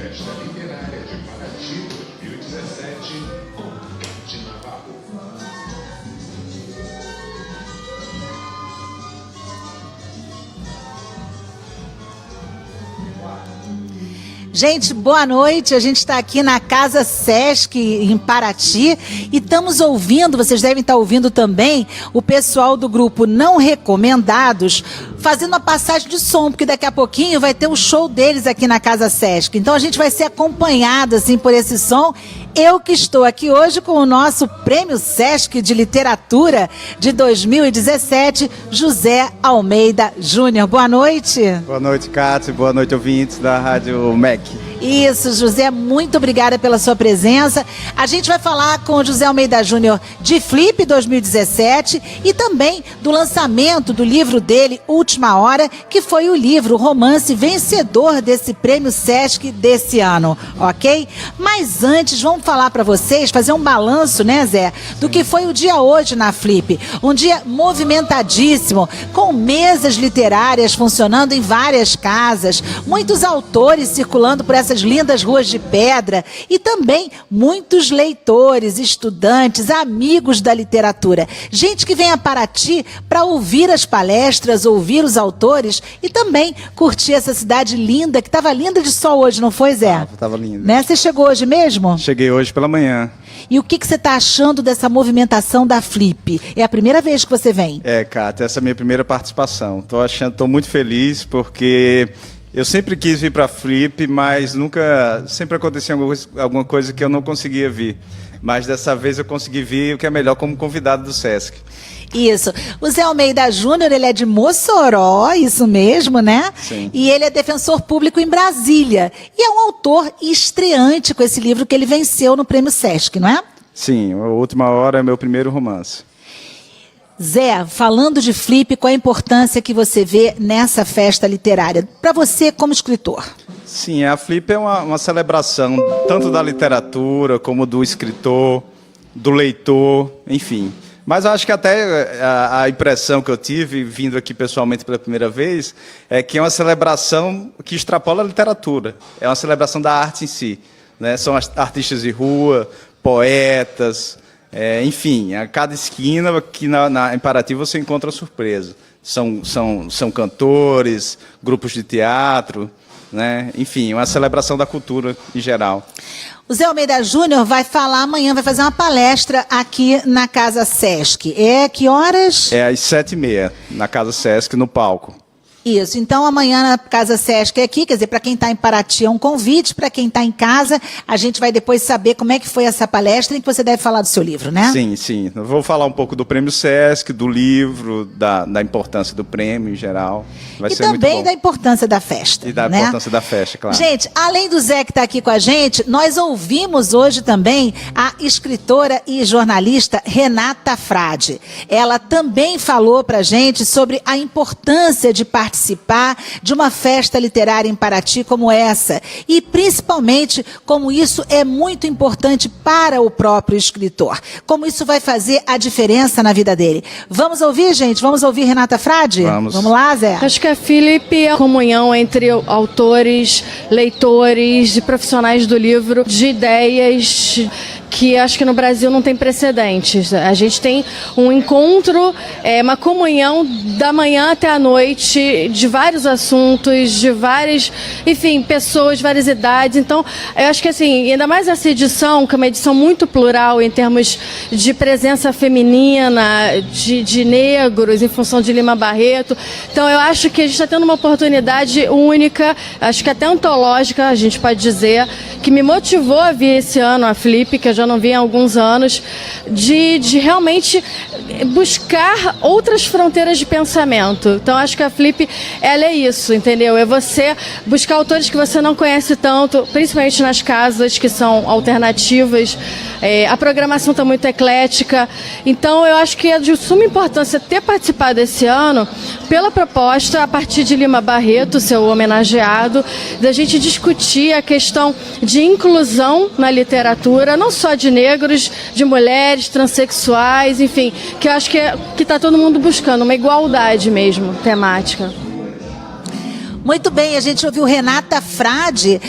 Festa Literária de Paraty 2017, com Cátia Navarro. Gente, boa noite. A gente está aqui na Casa Sesc, em Paraty, e estamos ouvindo, vocês devem estar ouvindo também, o pessoal do grupo Não Recomendados fazendo uma passagem de som, porque daqui a pouquinho vai ter o show deles aqui na Casa Sesc. Então a gente vai ser acompanhado assim, por esse som. Eu que estou aqui hoje com o nosso Prêmio Sesc de Literatura de 2017, José Almeida Júnior. Boa noite. Boa noite, Cátia. Boa noite, ouvintes da Rádio MEC. Isso, José, muito obrigada pela sua presença. A gente vai falar com o José Almeida Júnior de Flip 2017 e também do lançamento do livro dele, Última Hora, que foi o livro, o romance vencedor desse Prêmio Sesc desse ano, ok? Mas antes, vamos falar para vocês, fazer um balanço, né, Zé, do que foi o dia hoje na Flip. Um dia movimentadíssimo, com mesas literárias funcionando em várias casas, muitos autores circulando por essas lindas ruas de pedra e também muitos leitores, estudantes, amigos da literatura. Gente que vem a Paraty para ouvir as palestras, ouvir os autores e também curtir essa cidade linda, que estava linda de sol hoje, não foi, Zé? Estava linda. Né? Você chegou hoje mesmo? Cheguei hoje pela manhã. E o que você está achando dessa movimentação da Flip? É a primeira vez que você vem? É, Cátia, essa é a minha primeira participação. Estou muito feliz porque eu sempre quis vir para a Flip, mas sempre acontecia alguma coisa que eu não conseguia vir. Mas dessa vez eu consegui vir, o que é melhor, como convidado do Sesc. Isso. O Zé Almeida Júnior, ele é de Mossoró, isso mesmo, né? Sim. E ele é defensor público em Brasília. E é um autor estreante com esse livro que ele venceu no Prêmio Sesc, não é? Sim, A Última Hora é meu primeiro romance. Zé, falando de Flip, qual a importância que você vê nessa festa literária, para você como escritor? Sim, a Flip é uma celebração tanto da literatura como do escritor, do leitor, enfim. Mas eu acho que até a impressão que eu tive, vindo aqui pessoalmente pela primeira vez, é que é uma celebração que extrapola a literatura. É uma celebração da arte em si, né? São artistas de rua, poetas, enfim, a cada esquina aqui em Paraty você encontra surpresa. São cantores, grupos de teatro, né? Enfim, uma celebração da cultura em geral. O Zé Almeida Júnior vai falar amanhã, vai fazer uma palestra aqui na Casa Sesc. É que horas? É às 7h30, na Casa Sesc, no palco. Isso, então amanhã na Casa Sesc é aqui, quer dizer, para quem está em Paraty é um convite, para quem está em casa, a gente vai depois saber como é que foi essa palestra e que você deve falar do seu livro, né? Sim, sim. Eu vou falar um pouco do Prêmio Sesc, do livro, da importância do prêmio em geral. Vai ser muito bom. E também da importância da festa. E da importância da festa, claro. Gente, além do Zé que está aqui com a gente, nós ouvimos hoje também a escritora e jornalista Renata Frade. Ela também falou para a gente sobre a importância de participar de uma festa literária em Paraty como essa. E, principalmente, como isso é muito importante para o próprio escritor. Como isso vai fazer a diferença na vida dele. Vamos ouvir, gente? Vamos ouvir Renata Frade? Vamos. Vamos lá, Zé? Acho que a Flip é a comunhão entre autores, leitores e profissionais do livro, de ideias que acho que no Brasil não tem precedentes. A gente tem um encontro, uma comunhão da manhã até a noite, de vários assuntos, de várias, enfim, pessoas, várias idades. Então, eu acho que assim, ainda mais essa edição, que é uma edição muito plural em termos de presença feminina, de negros, em função de Lima Barreto. Então, eu acho que a gente está tendo uma oportunidade única, acho que até antológica, a gente pode dizer, que me motivou a vir esse ano a Flip, que eu já não vi há alguns anos, de realmente buscar outras fronteiras de pensamento. Então, acho que a Flip, ela é isso, entendeu? É você buscar autores que você não conhece tanto, principalmente nas casas que são alternativas. A programação está muito eclética. Então, eu acho que é de suma importância ter participado esse ano pela proposta, a partir de Lima Barreto, seu homenageado, da gente discutir a questão de inclusão na literatura, não só de negros, de mulheres, transexuais, enfim, que eu acho que está todo mundo buscando uma igualdade mesmo, temática. Muito bem, a gente ouviu Renata Frade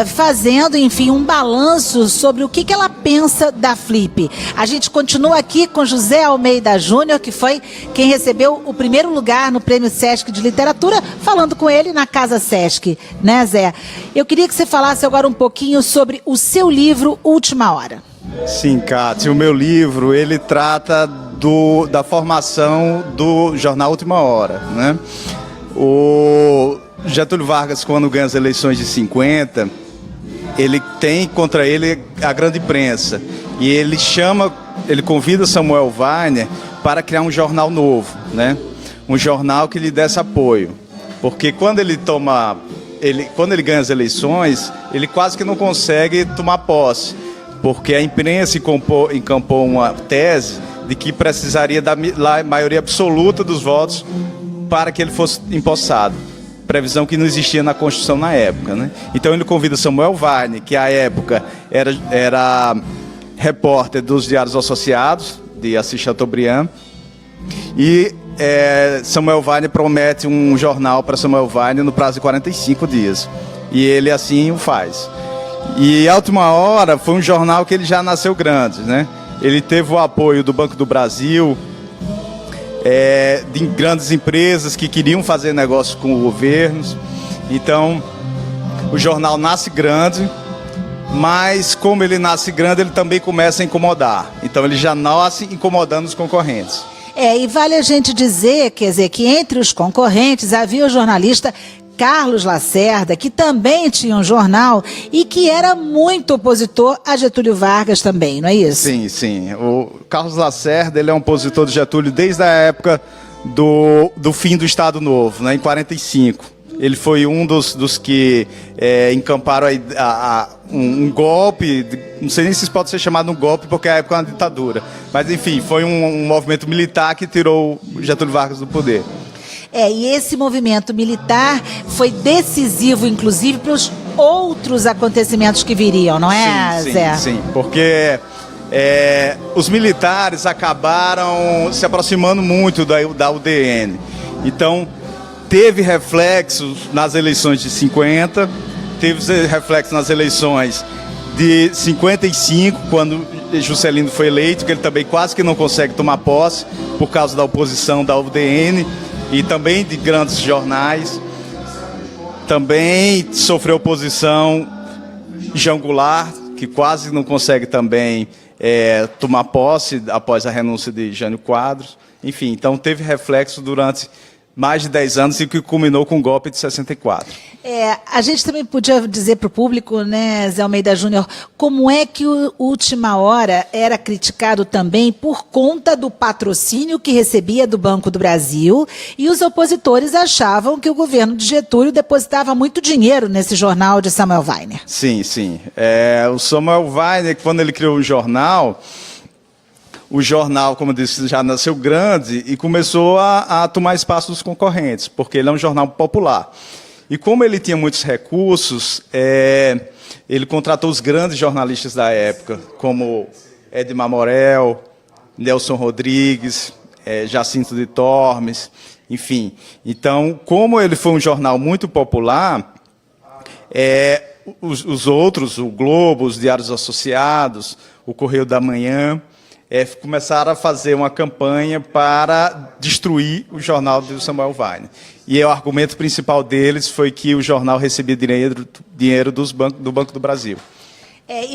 fazendo, enfim, um balanço sobre o que ela pensa da Flip. A gente continua aqui com José Almeida Júnior, que foi quem recebeu o primeiro lugar no Prêmio Sesc de Literatura, falando com ele na Casa Sesc, né, Zé? Eu queria que você falasse agora um pouquinho sobre o seu livro Última Hora. Sim, Cátia, o meu livro, ele trata da formação do jornal Última Hora, né? O Getúlio Vargas, quando ganha as eleições de 50, ele tem contra ele a grande imprensa. E ele convida Samuel Weiner para criar um jornal novo, né? Um jornal que lhe desse apoio. Porque quando ele ganha as eleições, ele quase que não consegue tomar posse. Porque a imprensa encampou uma tese de que precisaria da maioria absoluta dos votos para que ele fosse empossado. Previsão que não existia na Constituição na época, né? Então ele convida Samuel Weiner, que à época era repórter dos Diários Associados, de Assis Chateaubriand, e Samuel Weiner promete um jornal para Samuel Weiner no prazo de 45 dias. E ele assim o faz. E a Última Hora foi um jornal que ele já nasceu grande, né? Ele teve o apoio do Banco do Brasil, de grandes empresas que queriam fazer negócio com governos. Então, o jornal nasce grande, mas como ele nasce grande, ele também começa a incomodar. Então, ele já nasce incomodando os concorrentes. E vale a gente dizer, quer dizer, que entre os concorrentes havia o jornalista Carlos Lacerda, que também tinha um jornal e que era muito opositor a Getúlio Vargas também, não é isso? Sim, sim. O Carlos Lacerda, ele é um opositor de Getúlio desde a época do fim do Estado Novo, né, em 45. Ele foi um dos que encamparam um golpe, não sei nem se isso pode ser chamado um golpe, porque a época é uma ditadura. Mas, enfim, foi um movimento militar que tirou Getúlio Vargas do poder. E esse movimento militar foi decisivo, inclusive, para os outros acontecimentos que viriam, não é, Zé? Sim, porque os militares acabaram se aproximando muito da UDN. Então, teve reflexos nas eleições de 50, teve reflexos nas eleições de 55, quando Juscelino foi eleito, que ele também quase que não consegue tomar posse por causa da oposição da UDN. E também de grandes jornais. Também sofreu oposição Jean Goulart, que quase não consegue também tomar posse após a renúncia de Jânio Quadros. Enfim, então teve reflexo durante mais de 10 anos e que culminou com o golpe de 64. A gente também podia dizer para o público, né, Zé Almeida Júnior, como é que o Última Hora era criticado também por conta do patrocínio que recebia do Banco do Brasil, e os opositores achavam que o governo de Getúlio depositava muito dinheiro nesse jornal de Samuel Weiner. Sim, sim. O Samuel Weiner, quando ele criou o jornal, como eu disse, já nasceu grande e começou a tomar espaço dos concorrentes, porque ele é um jornal popular. E como ele tinha muitos recursos, ele contratou os grandes jornalistas da época, como Edmar Morel, Nelson Rodrigues, Jacinto de Tormes, enfim. Então, como ele foi um jornal muito popular, os outros, o Globo, os Diários Associados, o Correio da Manhã, começaram a fazer uma campanha para destruir o jornal de Samuel Weiner. E o argumento principal deles foi que o jornal recebia dinheiro do Banco do Brasil.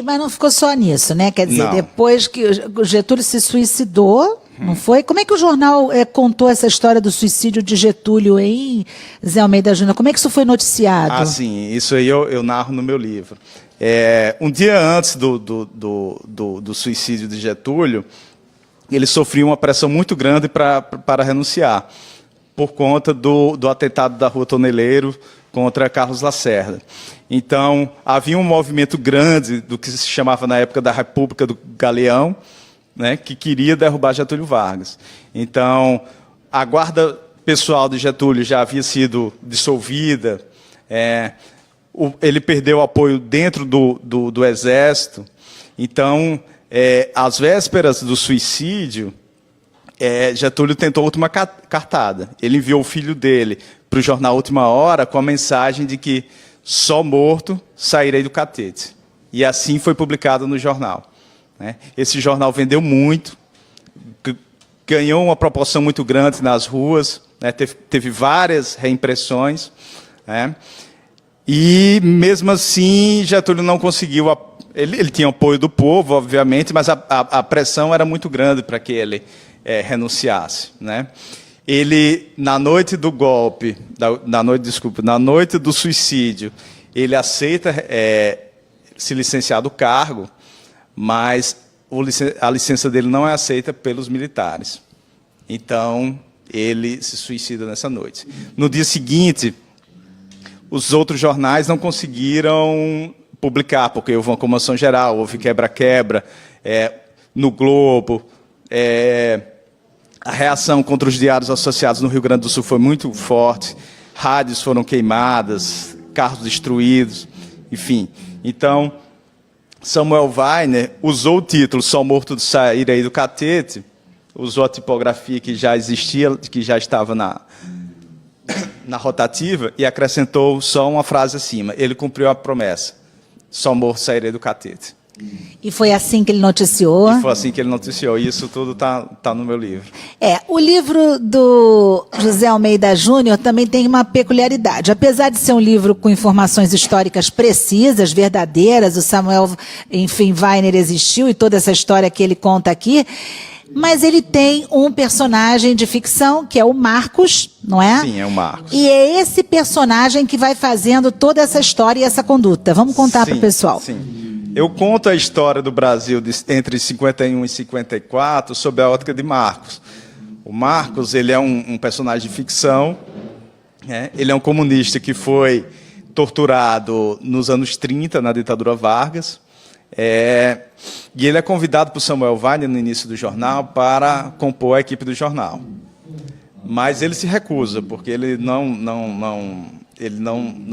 Mas não ficou só nisso, né? Quer dizer, Não. Depois que o Getúlio se suicidou, não foi? Como é que o jornal contou essa história do suicídio de Getúlio, hein, Zé Almeida Júnior? Como é que isso foi noticiado? Sim, isso aí eu narro no meu livro. Um dia antes do suicídio de Getúlio, ele sofreu uma pressão muito grande para renunciar, por conta do atentado da Rua Toneleiro contra Carlos Lacerda. Então, havia um movimento grande do que se chamava na época da República do Galeão, né, que queria derrubar Getúlio Vargas. Então, a guarda pessoal de Getúlio já havia sido dissolvida, ele perdeu apoio dentro do Exército. Então, às vésperas do suicídio, Getúlio tentou a última cartada. Ele enviou o filho dele para o jornal Última Hora com a mensagem de que só morto sairei do catete. E assim foi publicado no jornal, né? Esse jornal vendeu muito, ganhou uma proporção muito grande nas ruas, né? Teve várias reimpressões, né? E, mesmo assim, Getúlio não conseguiu... Ele tinha apoio do povo, obviamente, mas a pressão era muito grande para que ele renunciasse, né? Ele, na noite do golpe, na noite do suicídio, ele aceita se licenciar do cargo, mas a licença dele não é aceita pelos militares. Então, ele se suicida nessa noite. No dia seguinte, os outros jornais não conseguiram publicar, porque houve uma comoção geral, houve quebra-quebra no Globo. A reação contra os diários associados no Rio Grande do Sul foi muito forte. Rádios foram queimadas, carros destruídos, enfim. Então, Samuel Weiner usou o título Só morto de sair aí do catete, usou a tipografia que já existia, que já estava na rotativa, e acrescentou só uma frase acima. Ele cumpriu a promessa. Só morto sairei do catete. E foi assim que ele noticiou? E foi assim que ele noticiou. E isso tudo tá no meu livro. O livro do José Almeida Júnior também tem uma peculiaridade. Apesar de ser um livro com informações históricas precisas, verdadeiras, o Samuel, enfim, Weiner existiu e toda essa história que ele conta aqui, mas ele tem um personagem de ficção, que é o Marcos, não é? Sim, é o Marcos. E é esse personagem que vai fazendo toda essa história e essa conduta. Vamos contar para o pessoal. Sim. Eu conto a história do Brasil entre 51 e 54 sob a ótica de Marcos. O Marcos, ele é um personagem de ficção, né? Ele é um comunista que foi torturado nos anos 30, na ditadura Vargas. E ele é convidado por Samuel Weiner, no início do jornal, para compor a equipe do jornal. Mas ele se recusa, porque ele não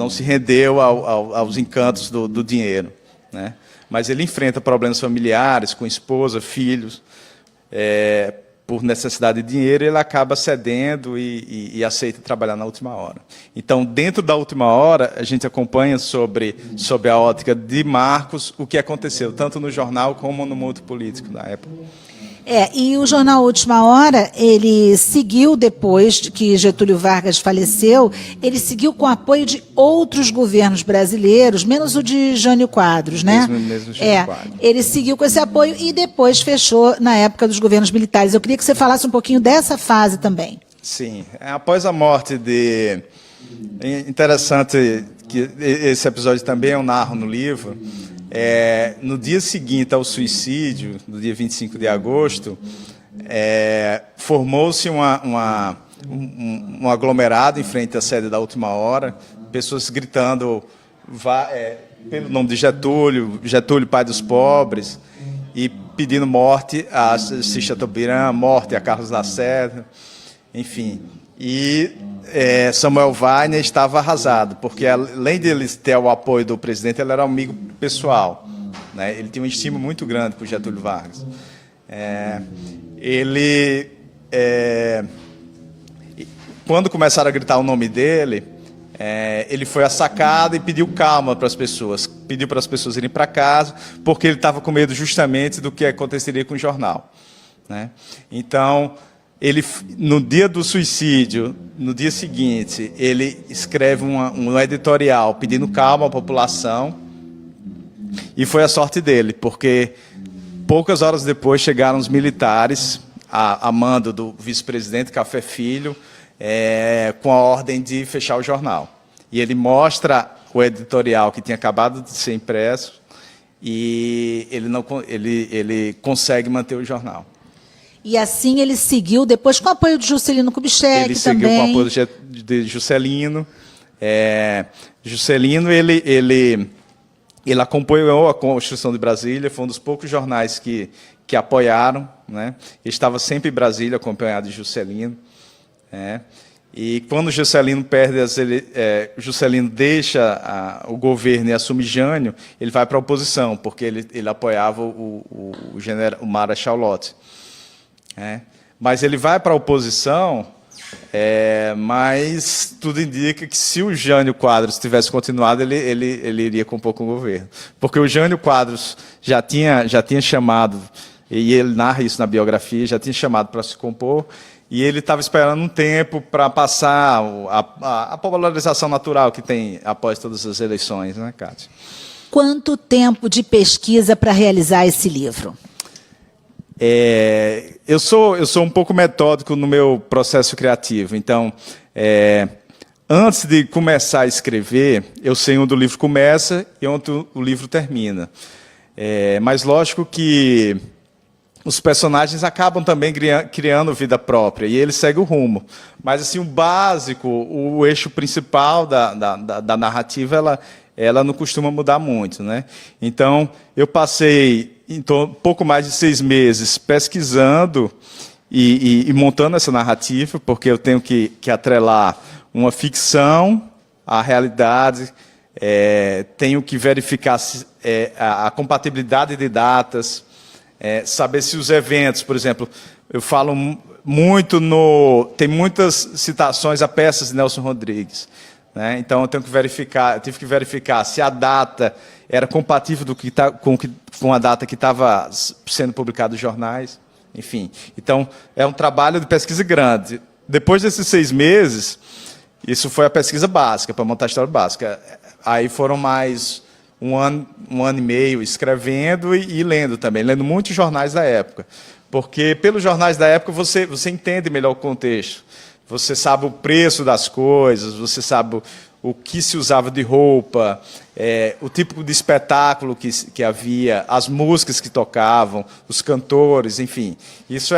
se rendeu aos encantos do dinheiro, né? Mas ele enfrenta problemas familiares, com esposa, filhos, por necessidade de dinheiro, ele acaba cedendo e aceita trabalhar na Última Hora. Então, dentro da Última Hora, a gente acompanha sob a ótica de Marcos o que aconteceu, tanto no jornal como no mundo político da época. E o jornal Última Hora, ele seguiu, depois que Getúlio Vargas faleceu, ele seguiu com o apoio de outros governos brasileiros, menos o de Jânio Quadros, né? Mesmo Jânio Quadros. Ele seguiu com esse apoio e depois fechou na época dos governos militares. Eu queria que você falasse um pouquinho dessa fase também. Sim. Após a morte de... Interessante que esse episódio também eu narro no livro. No dia seguinte ao suicídio, no dia 25 de agosto, formou-se um aglomerado em frente à sede da Última Hora, pessoas gritando pelo nome de Getúlio, Getúlio, pai dos pobres, e pedindo morte a Assis Chateaubriand, morte a Carlos Lacerda, enfim. E Samuel Weiner estava arrasado, porque além de ele ter o apoio do presidente, ele era um amigo pessoal, né? Ele tinha uma estima muito grande por Getúlio Vargas. Quando começaram a gritar o nome dele, ele foi assacado e pediu calma para as pessoas, pediu para as pessoas irem para casa, porque ele estava com medo justamente do que aconteceria com o jornal, né? Então, ele, no dia do suicídio, no dia seguinte, ele escreve um editorial pedindo calma à população, e foi a sorte dele, porque poucas horas depois chegaram os militares, a mando do vice-presidente Café Filho, com a ordem de fechar o jornal. E ele mostra o editorial que tinha acabado de ser impresso, e ele consegue manter o jornal. E assim ele seguiu, depois com o apoio de Juscelino Kubitschek ele também. Ele seguiu com o apoio de Juscelino. Juscelino, ele acompanhou a construção de Brasília, foi um dos poucos jornais que apoiaram, né? Ele estava sempre em Brasília, acompanhado de Juscelino. E quando Juscelino Juscelino deixa o governo e assume Jânio, ele vai para a oposição, porque ele apoiava o Marechal Lott. Mas ele vai para a oposição Mas tudo indica que se o Jânio Quadros tivesse continuado, ele iria compor com o governo. Porque o Jânio Quadros já tinha chamado, e ele narra isso na biografia, já tinha chamado para se compor, e ele estava esperando um tempo para passar a popularização natural que tem após todas as eleições, né, Cátia? Quanto tempo de pesquisa para realizar esse livro? Eu sou um pouco metódico no meu processo criativo. Então, antes de começar a escrever, eu sei onde o livro começa e onde o livro termina. Mas lógico que os personagens acabam também criando vida própria e ele segue o rumo. Mas assim, o básico, o eixo principal da narrativa, ela não costuma mudar muito, né? Então, eu passei pouco mais de 6 meses pesquisando e montando essa narrativa, porque eu tenho que atrelar uma ficção à realidade, tenho que verificar a compatibilidade de datas, saber se os eventos, por exemplo, eu falo muito tem muitas citações a peças de Nelson Rodrigues, né? Então eu tive que verificar se a data era compatível com a data que estava sendo publicada nos jornais, enfim. Então é um trabalho de pesquisa grande. Depois desses 6 meses, isso foi a pesquisa básica, para montar a história básica. Aí foram mais um ano e meio escrevendo e lendo também, lendo muitos jornais da época. Porque pelos jornais da época você entende melhor o contexto. Você sabe o preço das coisas, você sabe o que se usava de roupa, o tipo de espetáculo que havia, as músicas que tocavam, os cantores, enfim. Isso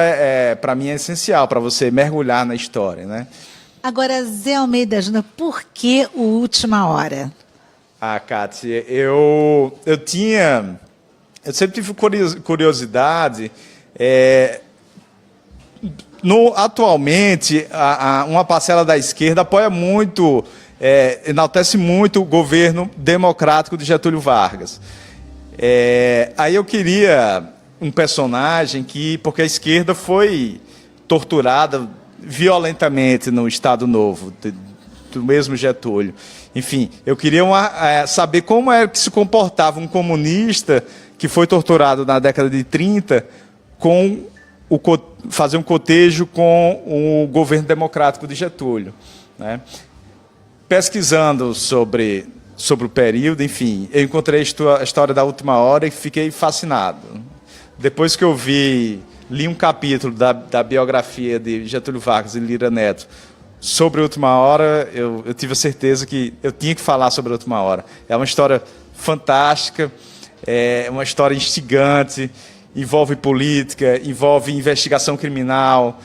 para mim, é essencial para você mergulhar na história, né? Agora, Zé Almeida Júnior, por que o Última Hora? Cátia, eu sempre tive curiosidade. Atualmente, uma parcela da esquerda apoia muito, enaltece muito o governo democrático de Getúlio Vargas. Aí eu queria um personagem porque a esquerda foi torturada violentamente no Estado Novo, do mesmo Getúlio. Enfim, eu queria saber como é que se comportava um comunista que foi torturado na década de 30 fazer um cotejo com o governo democrático de Getúlio, né? Pesquisando sobre o período, enfim, eu encontrei a história da Última Hora e fiquei fascinado. Depois que eu li um capítulo da biografia de Getúlio Vargas e Lira Neto sobre a Última Hora, eu tive a certeza que eu tinha que falar sobre a Última Hora. É uma história fantástica, é uma história instigante, envolve política, envolve investigação criminal,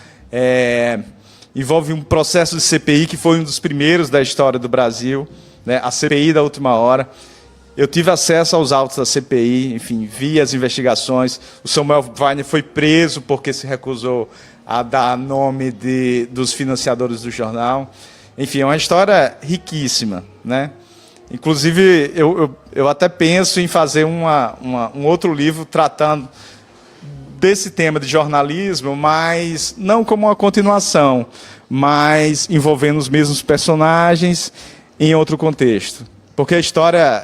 envolve um processo de CPI que foi um dos primeiros da história do Brasil, né? A CPI da Última Hora. Eu tive acesso aos autos da CPI, enfim, vi as investigações. O Samuel Weiner foi preso porque se recusou a dar nome dos financiadores do jornal. Enfim, é uma história riquíssima, né? Inclusive, eu até penso em fazer um outro livro tratando desse tema de jornalismo, mas não como uma continuação, mas envolvendo os mesmos personagens em outro contexto. Porque a história,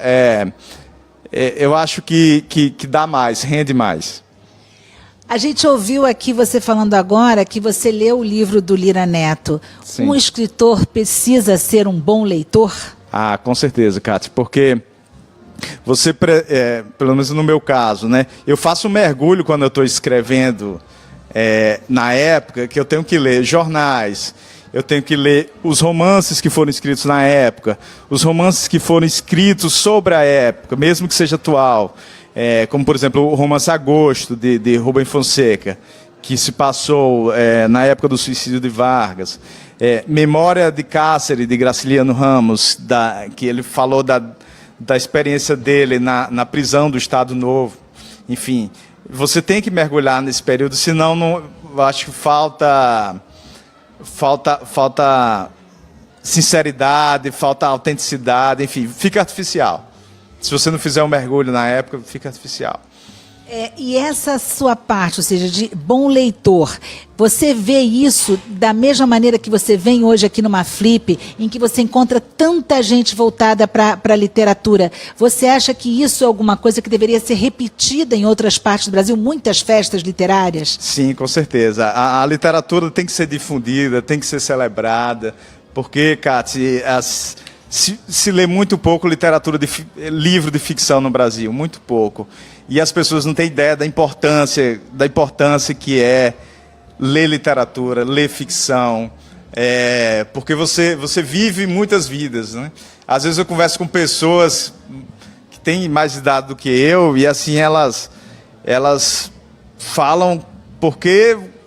eu acho que dá mais, rende mais. A gente ouviu aqui você falando agora que você leu o livro do Lira Neto. Sim. Um escritor precisa ser um bom leitor? Com certeza, Cátia, porque você, pelo menos no meu caso, né, eu faço um mergulho quando eu estou escrevendo, na época, que eu tenho que ler jornais, eu tenho que ler os romances que foram escritos na época, os romances que foram escritos sobre a época, mesmo que seja atual, como, por exemplo, o romance Agosto, de Rubem Fonseca, que se passou na época do suicídio de Vargas. Memória de Cáceres, de Graciliano Ramos, que ele falou da experiência dele na prisão do Estado Novo. Enfim, você tem que mergulhar nesse período, senão eu acho que falta sinceridade, falta autenticidade, enfim, fica artificial. Se você não fizer um mergulho na época, fica artificial. E essa sua parte, ou seja, de bom leitor, você vê isso da mesma maneira que você vem hoje aqui numa Flip, em que você encontra tanta gente voltada para a literatura. Você acha que isso é alguma coisa que deveria ser repetida em outras partes do Brasil, muitas festas literárias? Sim, com certeza. A literatura tem que ser difundida, tem que ser celebrada, porque, Cátia, se lê muito pouco livro de ficção no Brasil, muito pouco. E as pessoas não têm ideia da importância que é ler literatura, ler ficção, porque você vive muitas vidas, né? Às vezes eu converso com pessoas que têm mais idade do que eu e assim elas falam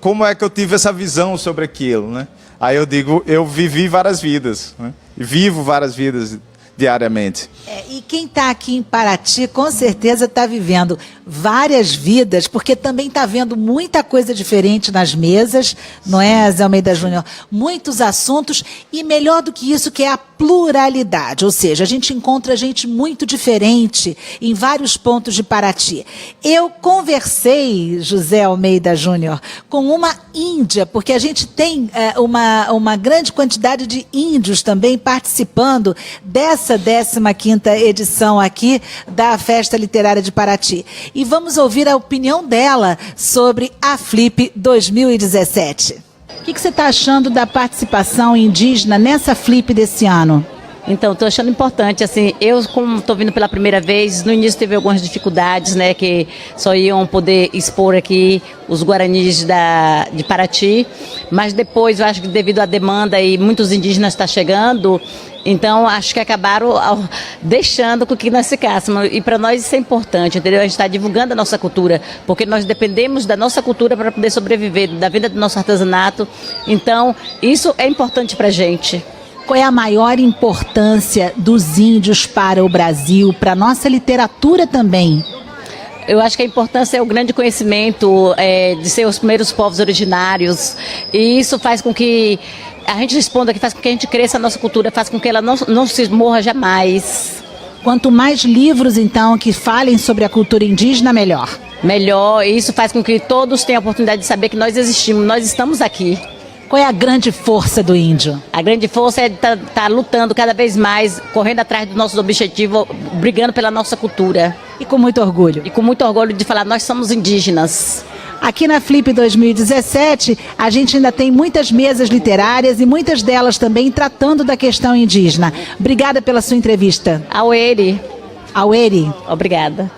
como é que eu tive essa visão sobre aquilo, né? Aí eu digo, eu vivi várias vidas, né? E vivo várias vidas diariamente. E quem está aqui em Paraty, com certeza está vivendo várias vidas, porque também está vendo muita coisa diferente nas mesas, não é, Zé Almeida Júnior? Muitos assuntos, e melhor do que isso, que é a pluralidade, ou seja, a gente encontra gente muito diferente em vários pontos de Paraty. Eu conversei, José Almeida Júnior, com uma índia, porque a gente tem uma grande quantidade de índios também participando dessa 15ª edição aqui da Festa Literária de Paraty. E vamos ouvir a opinião dela sobre a Flip 2017. O que você está achando da participação indígena nessa Flip desse ano? Então, estou achando importante, assim, eu como estou vindo pela primeira vez, no início teve algumas dificuldades, né, que só iam poder expor aqui os guaranis de Paraty, mas depois eu acho que devido à demanda e muitos indígenas estão chegando, então acho que acabaram deixando com que nós ficássemos, e para nós isso é importante, entendeu? A gente está divulgando a nossa cultura, porque nós dependemos da nossa cultura para poder sobreviver, da venda do nosso artesanato, então isso é importante para a gente. Qual é a maior importância dos índios para o Brasil, para a nossa literatura também? Eu acho que a importância é o grande conhecimento de ser os primeiros povos originários, e isso faz com que a gente responda, que faz com que a gente cresça a nossa cultura, faz com que ela não se morra jamais. Quanto mais livros, então, que falem sobre a cultura indígena, melhor. Melhor, e isso faz com que todos tenham a oportunidade de saber que nós existimos, nós estamos aqui. Qual é a grande força do índio? A grande força é tá lutando cada vez mais, correndo atrás dos nossos objetivos, brigando pela nossa cultura. E com muito orgulho. E com muito orgulho de falar, nós somos indígenas. Aqui na Flip 2017, a gente ainda tem muitas mesas literárias e muitas delas também tratando da questão indígena. Obrigada pela sua entrevista. Aueri. Aueri. Obrigada.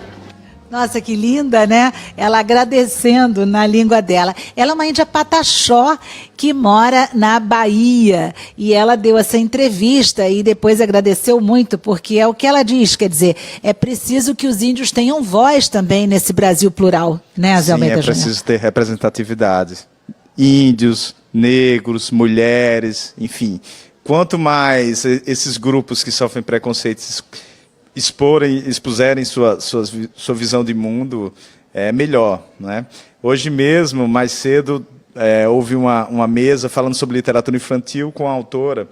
Nossa, que linda, né? Ela agradecendo na língua dela. Ela é uma índia pataxó que mora na Bahia. E ela deu essa entrevista e depois agradeceu muito, porque é o que ela diz, quer dizer, é preciso que os índios tenham voz também nesse Brasil plural, né, Zé Almeida Júnior? Sim, é preciso ter representatividade. Índios, negros, mulheres, enfim. Quanto mais esses grupos que sofrem preconceitos expuserem sua visão de mundo, é melhor, né? Hoje mesmo, mais cedo, houve uma mesa falando sobre literatura infantil com a autora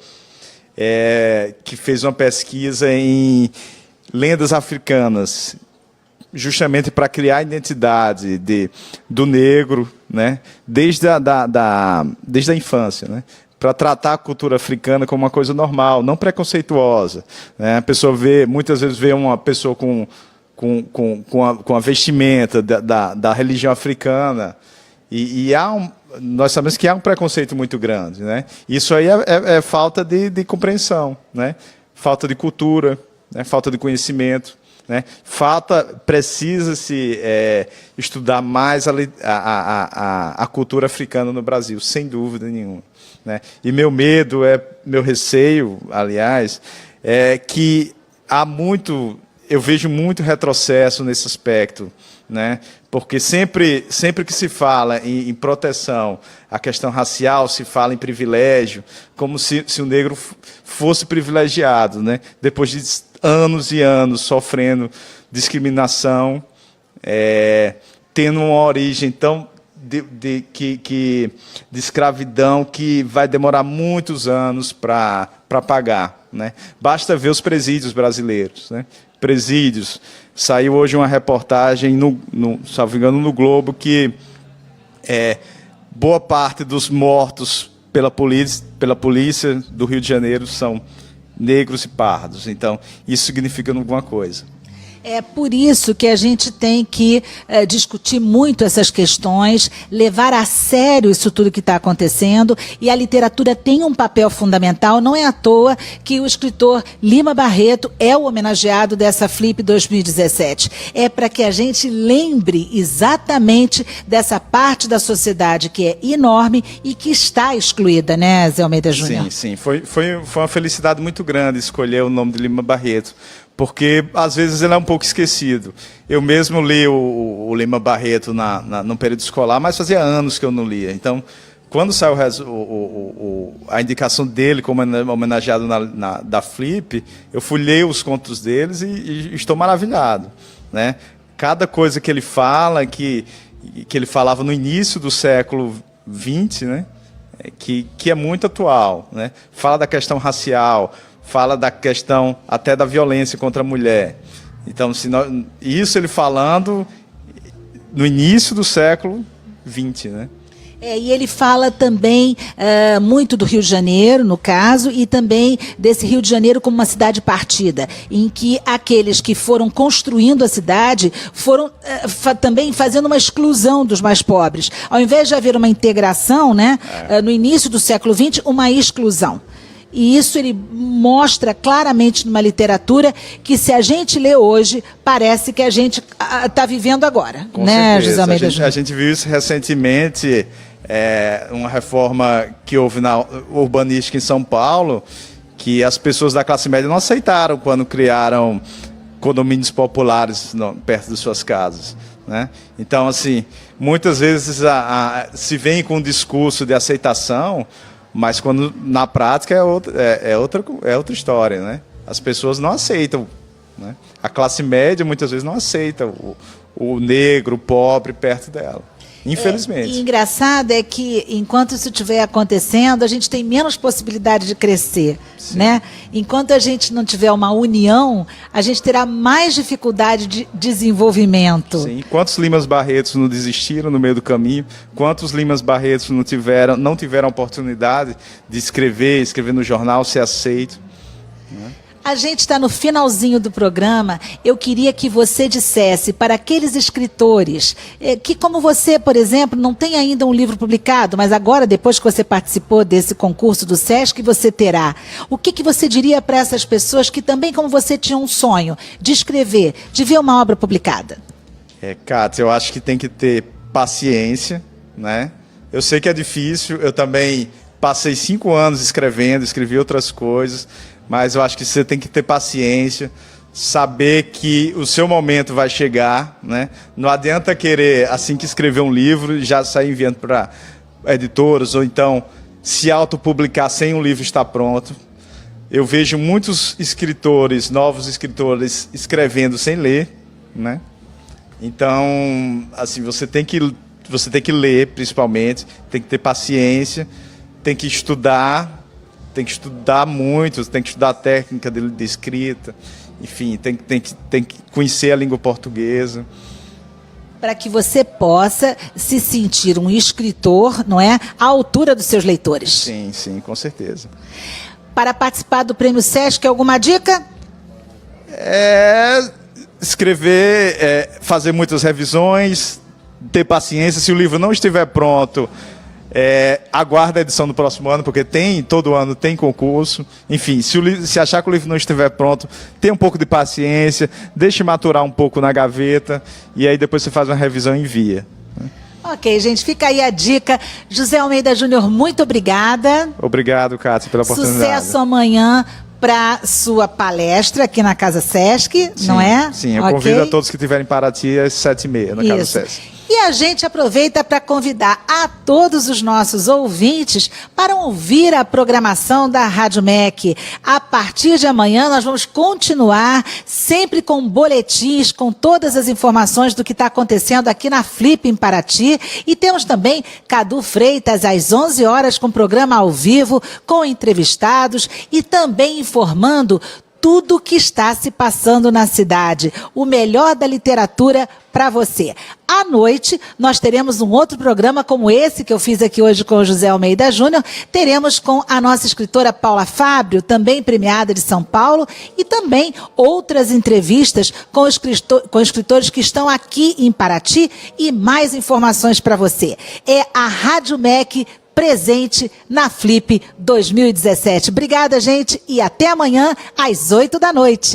que fez uma pesquisa em lendas africanas, justamente para criar a identidade do negro, né? Desde a infância, né? Para tratar a cultura africana como uma coisa normal, não preconceituosa, né? A pessoa muitas vezes vê uma pessoa com a vestimenta da religião africana e nós sabemos que há um preconceito muito grande, né? Isso aí é falta de compreensão, né? Falta de cultura, né? Falta de conhecimento, né? Precisa-se estudar mais a cultura africana no Brasil, sem dúvida nenhuma. Né? E meu receio, aliás, é que eu vejo muito retrocesso nesse aspecto, né? Porque sempre que se fala em proteção à questão racial, se fala em privilégio, como se o negro fosse privilegiado, né? Depois de anos e anos sofrendo discriminação, tendo uma origem tão de escravidão que vai demorar muitos anos para pagar, né? Basta ver os presídios brasileiros, né? Presídios Saiu hoje uma reportagem, salvo engano, no Globo, que boa parte dos mortos pela polícia do Rio de Janeiro são negros e pardos. Então, isso significa alguma coisa. É por isso que a gente tem que discutir muito essas questões, levar a sério isso tudo que está acontecendo, e a literatura tem um papel fundamental. Não é à toa que o escritor Lima Barreto é o homenageado dessa Flip 2017. É para que a gente lembre exatamente dessa parte da sociedade que é enorme e que está excluída, né, Zé Almeida Júnior? Sim, sim. Foi uma felicidade muito grande escolher o nome de Lima Barreto, porque às vezes ele é um pouco esquecido. Eu mesmo li o Lima Barreto no período escolar, mas fazia anos que eu não lia. Então, quando saiu a indicação dele como homenageado da Flip, eu fui ler os contos deles e estou maravilhado, né? Cada coisa que ele fala, que ele falava no início do século XX, né? Que é muito atual, né? Fala da questão racial, fala da questão até da violência contra a mulher. Então, isso ele falando no início do século XX, né? E ele fala também muito do Rio de Janeiro, no caso, e também desse Rio de Janeiro como uma cidade partida, em que aqueles que foram construindo a cidade foram também fazendo uma exclusão dos mais pobres. Ao invés de haver uma integração, né, no início do século XX, uma exclusão. E isso ele mostra claramente numa literatura que, se a gente lê hoje, parece que a gente está vivendo agora. Com né, certeza. José Almeida Júnior? A gente viu isso recentemente, uma reforma que houve na urbanística em São Paulo, que as pessoas da classe média não aceitaram quando criaram condomínios populares perto de suas casas, né? Então, assim, muitas vezes se vem com um discurso de aceitação, mas quando na prática é outra história, né? As pessoas não aceitam, né? A classe média muitas vezes não aceita o negro, o pobre perto dela, infelizmente. E engraçado é que, enquanto isso estiver acontecendo, a gente tem menos possibilidade de crescer, né? Enquanto a gente não tiver uma união, a gente terá mais dificuldade de desenvolvimento. Sim. Quantos Limas Barretos não desistiram no meio do caminho? Quantos Limas Barretos não tiveram a oportunidade de escrever no jornal, ser aceito, né? A gente está no finalzinho do programa. Eu queria que você dissesse para aqueles escritores que, como você, por exemplo, não tem ainda um livro publicado, mas agora, depois que você participou desse concurso do SESC, você terá. O que você diria para essas pessoas que também, como você, tinham um sonho de escrever, de ver uma obra publicada? Cátia, eu acho que tem que ter paciência, né? Eu sei que é difícil, eu também passei 5 anos escrevi outras coisas, mas eu acho que você tem que ter paciência, saber que o seu momento vai chegar, né? Não adianta querer, assim que escrever um livro, já sair enviando para editoras, ou então se autopublicar sem o livro estar pronto. Eu vejo muitos escritores, novos escritores, escrevendo sem ler, né? Então, assim, você tem que ler, principalmente, tem que ter paciência, tem que estudar muito, tem que estudar a técnica de escrita, enfim, tem que conhecer a língua portuguesa. Para que você possa se sentir um escritor, não é, à altura dos seus leitores. Sim, sim, com certeza. Para participar do Prêmio SESC, alguma dica? Escrever, fazer muitas revisões, ter paciência. Se o livro não estiver pronto, aguarda a edição do próximo ano, porque todo ano tem concurso. Enfim, se achar que o livro não estiver pronto, tenha um pouco de paciência, deixe maturar um pouco na gaveta, e aí depois você faz uma revisão e envia. Ok, gente, fica aí a dica. José Almeida Júnior, muito obrigada. Obrigado, Cátia, pela oportunidade. Sucesso amanhã para sua palestra aqui na Casa SESC, não é? Sim, eu convido a todos que estiverem em Paraty às 7h30 na Casa SESC. E a gente aproveita para convidar a todos os nossos ouvintes para ouvir a programação da Rádio MEC. A partir de amanhã nós vamos continuar sempre com boletins, com todas as informações do que está acontecendo aqui na Flip em Paraty. E temos também Cadu Freitas às 11 horas com programa ao vivo, com entrevistados e também informando tudo o que está se passando na cidade. O melhor da literatura para você. À noite, nós teremos um outro programa como esse que eu fiz aqui hoje com o José Almeida Júnior. Teremos com a nossa escritora Paula Fábio, também premiada de São Paulo, e também outras entrevistas com escritores que estão aqui em Paraty e mais informações para você. É a Rádio MEC presente na Flip 2017. Obrigada, gente, e até amanhã às 8 da noite.